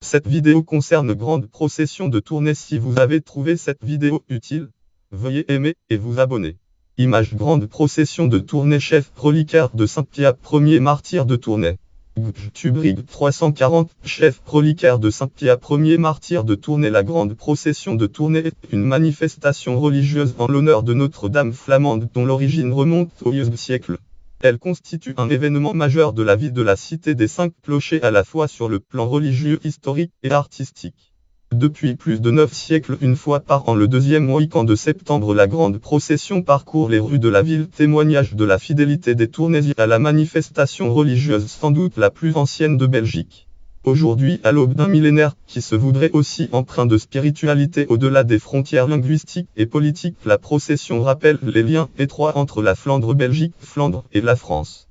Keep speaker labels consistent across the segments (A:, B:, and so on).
A: Cette vidéo concerne grande procession de Tournai. Si vous avez trouvé cette vidéo utile, veuillez aimer et vous abonner. Image grande procession de Tournai. Chef reliquaire de Saint-Pierre, premier martyr de Tournai. Tubrig 340, chef reliquaire de Saint-Pierre, premier martyr de Tournai. La grande procession de Tournai est une manifestation religieuse en l'honneur de Notre-Dame flamande dont l'origine remonte au XIe siècle. Elle constitue un événement majeur de la vie de la cité des Cinq Clochers à la fois sur le plan religieux, historique et artistique. Depuis plus de 9 siècles, une fois par an le deuxième week-end de septembre, la grande procession parcourt les rues de la ville, témoignage de la fidélité des Tournaisiens à la manifestation religieuse sans doute la plus ancienne de Belgique. Aujourd'hui, à l'aube d'un millénaire qui se voudrait aussi empreint de spiritualité au-delà des frontières linguistiques et politiques, la procession rappelle les liens étroits entre la Flandre belgique, Flandre et la France.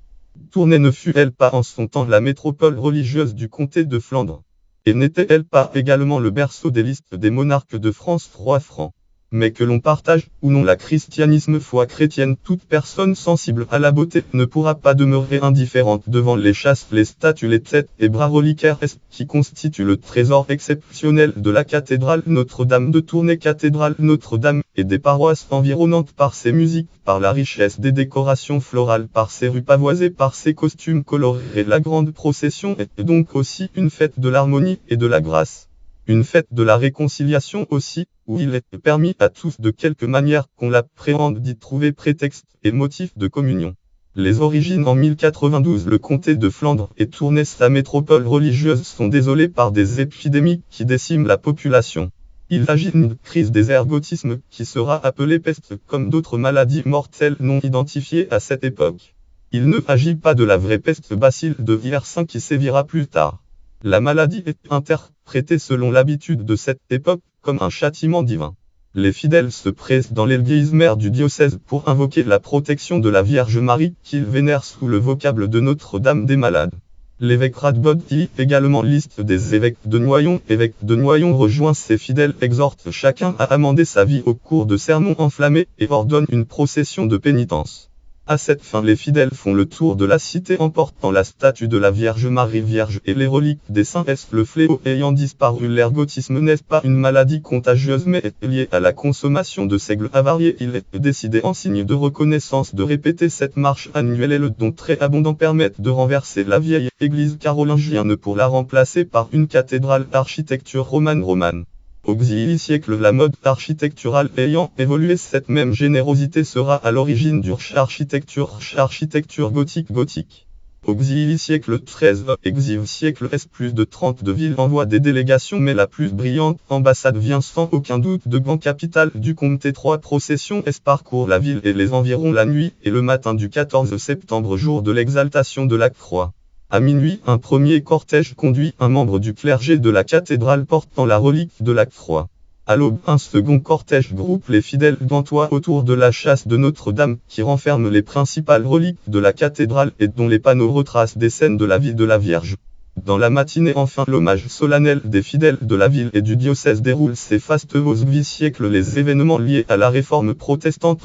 A: Tournai ne fut-elle pas en son temps la métropole religieuse du comté de Flandre? Et n'était-elle pas également le berceau des listes des monarques de France, rois francs? Mais que l'on partage ou non la christianisme, foi chrétienne, toute personne sensible à la beauté ne pourra pas demeurer indifférente devant les chasses, les statues, les têtes et bras reliquaires qui constituent le trésor exceptionnel de la cathédrale Notre-Dame de Tournai. Cathédrale Notre-Dame et des paroisses environnantes par ses musiques, par la richesse des décorations florales, par ses rues pavoisées, par ses costumes colorés. La grande procession est donc aussi une fête de l'harmonie et de la grâce. Une fête de la réconciliation aussi, où il est permis à tous de quelque manière qu'on l'appréhende d'y trouver prétexte et motif de communion. Les origines en 1092, le comté de Flandre et Tournai, sa métropole religieuse, sont désolées par des épidémies qui déciment la population. Il s'agit d'une crise des ergotismes qui sera appelée peste, comme d'autres maladies mortelles non identifiées à cette époque. Il ne s'agit pas de la vraie peste, bacille de Yersin, qui sévira plus tard. La maladie est interprétée selon l'habitude de cette époque comme un châtiment divin. Les fidèles se pressent dans l'église mère du diocèse pour invoquer la protection de la Vierge Marie qu'ils vénèrent sous le vocable de Notre-Dame des Malades. L'évêque Radbod, qui également liste des évêques de Noyon, évêque de Noyon, rejoint ses fidèles, exhorte chacun à amender sa vie au cours de sermons enflammés et ordonne une procession de pénitence. À cette fin, les fidèles font le tour de la cité emportant la statue de la Vierge Marie Vierge et les reliques des saints. Est-ce le fléau ayant disparu? L'ergotisme n'est pas une maladie contagieuse mais est lié à la consommation de seigle avarié. Il est décidé en signe de reconnaissance de répéter cette marche annuelle et le don très abondant permettent de renverser la vieille église carolingienne pour la remplacer par une cathédrale d'architecture romane. Au XIe siècle, la mode architecturale ayant évolué, cette même générosité sera à l'origine du architecture gothique. Au XIe siècle XIII et XIe siècle S, plus de 32 villes envoient des délégations, mais la plus brillante ambassade vient sans aucun doute de Gand, capitale du comté. 3 processions S parcourent la ville et les environs la nuit et le matin du 14 septembre, jour de l'exaltation de la croix. À minuit, un premier cortège conduit un membre du clergé de la cathédrale portant la relique de la croix. À l'aube, un second cortège groupe les fidèles gantois autour de la châsse de Notre-Dame, qui renferme les principales reliques de la cathédrale et dont les panneaux retracent des scènes de la vie de la Vierge. Dans la matinée, enfin, l'hommage solennel des fidèles de la ville et du diocèse déroule ses fastes. Au XIIe siècle, les événements liés à la réforme protestante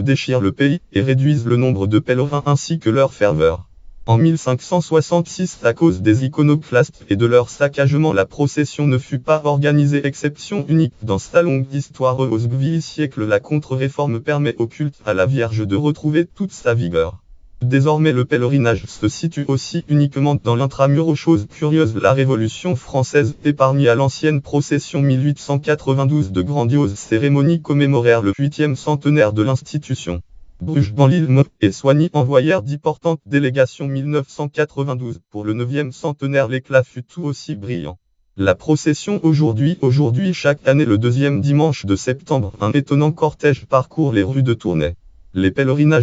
A: déchirent le pays et réduisent le nombre de pèlerins ainsi que leur ferveur. En 1566, à cause des iconoclastes et de leur saccagement, la procession ne fut pas organisée. Exception unique dans sa longue histoire. Au XIIe siècle, la contre-réforme permet au culte à la Vierge de retrouver toute sa vigueur. Désormais, le pèlerinage se situe aussi uniquement dans l'intramuros. Chose curieuse, la Révolution française épargne à l'ancienne procession. 1892, de grandioses cérémonies commémorèrent le 8e centenaire de l'institution. Bruges, dans l'île et Soigny envoyèrent d'importantes délégations. 1992, pour le 9e centenaire, l'éclat fut tout aussi brillant. La procession aujourd'hui, chaque année le deuxième dimanche de septembre, un étonnant cortège parcourt les rues de Tournai. Les pèlerins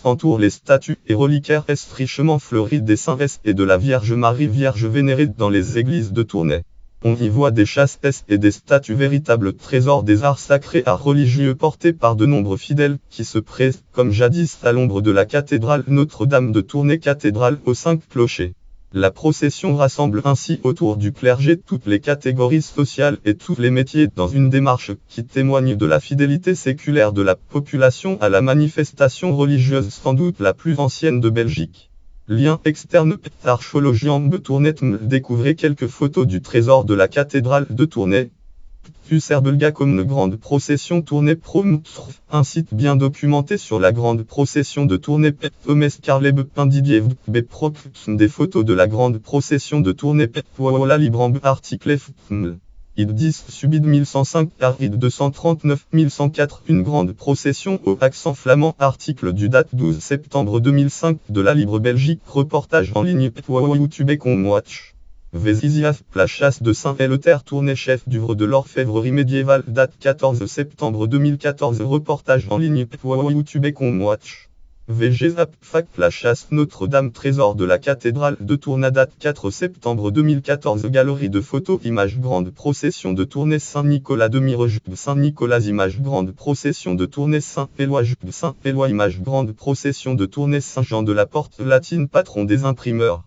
A: entourent les statues et reliquaires richement fleuries des saints et de la Vierge Marie Vierge vénérée dans les églises de Tournai. On y voit des chasses et des statues, véritables trésors des arts sacrés, arts religieux portés par de nombreux fidèles qui se pressent, comme jadis, à l'ombre de la cathédrale Notre-Dame de Tournai, cathédrale aux 5 clochers. La procession rassemble ainsi autour du clergé toutes les catégories sociales et tous les métiers dans une démarche qui témoigne de la fidélité séculaire de la population à la manifestation religieuse sans doute la plus ancienne de Belgique. Lien externe Archéologie en Tournai. Découvrez quelques photos du trésor de la cathédrale de Tournai. Herbelga comme une grande procession Tournai Prom, un site bien documenté sur la grande procession de Tournai Omescarleb Pindidier Beprop, des photos de la grande procession de Tournai Voilà Libramb article Id 10 Subid 1105 Id 239 1104 Une grande procession au accent flamand article du date 12 septembre 2005 de la Libre Belgique reportage en ligne YouTube Watch. Véziziaf, la chasse de Saint-Eleuter Tournai chef d'œuvre de l'orfèvrerie médiévale date 14 septembre 2014 reportage en ligne YouTube Watch. VGZAP Fac la chasse Notre-Dame trésor de la cathédrale de Tournai date 4 septembre 2014 galerie de photos images grande procession de Tournai Saint-Nicolas demi-rejupe Saint-Nicolas images grande procession de Tournai Saint-Éloi jupe Saint-Éloi images grande procession de Tournai Saint-Jean de la Porte latine patron des imprimeurs.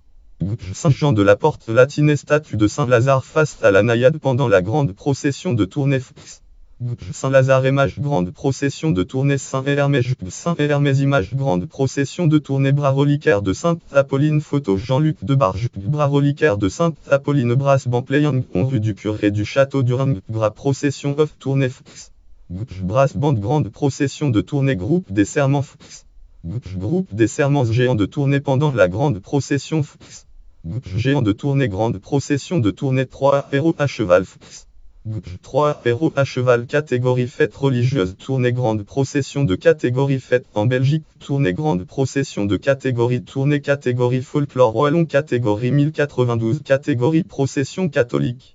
A: Saint-Jean de la Porte latine statue de Saint-Lazare face à la naïade pendant la grande procession de Tournai Saint-Lazare image grande procession de Tournai Saint-Hermès Saint-Hermès image grande procession de Tournai bras reliquaire de Sainte-Apolline photo Jean-Luc de Barge bras reliquaire de Sainte-Apolline brasse Bampléang rue du curé du château d'Urang bras procession of Tournai brasse bande grande procession de Tournai groupe des serments groupe des serments géants de Tournai pendant la grande procession géant de Tournai grande procession de Tournai 3 héros à cheval 3 héros à cheval catégorie fête religieuse Tournai grande procession de catégorie fête en Belgique Tournai grande procession de catégorie Tournai catégorie folklore wallon catégorie 1092 catégorie procession catholique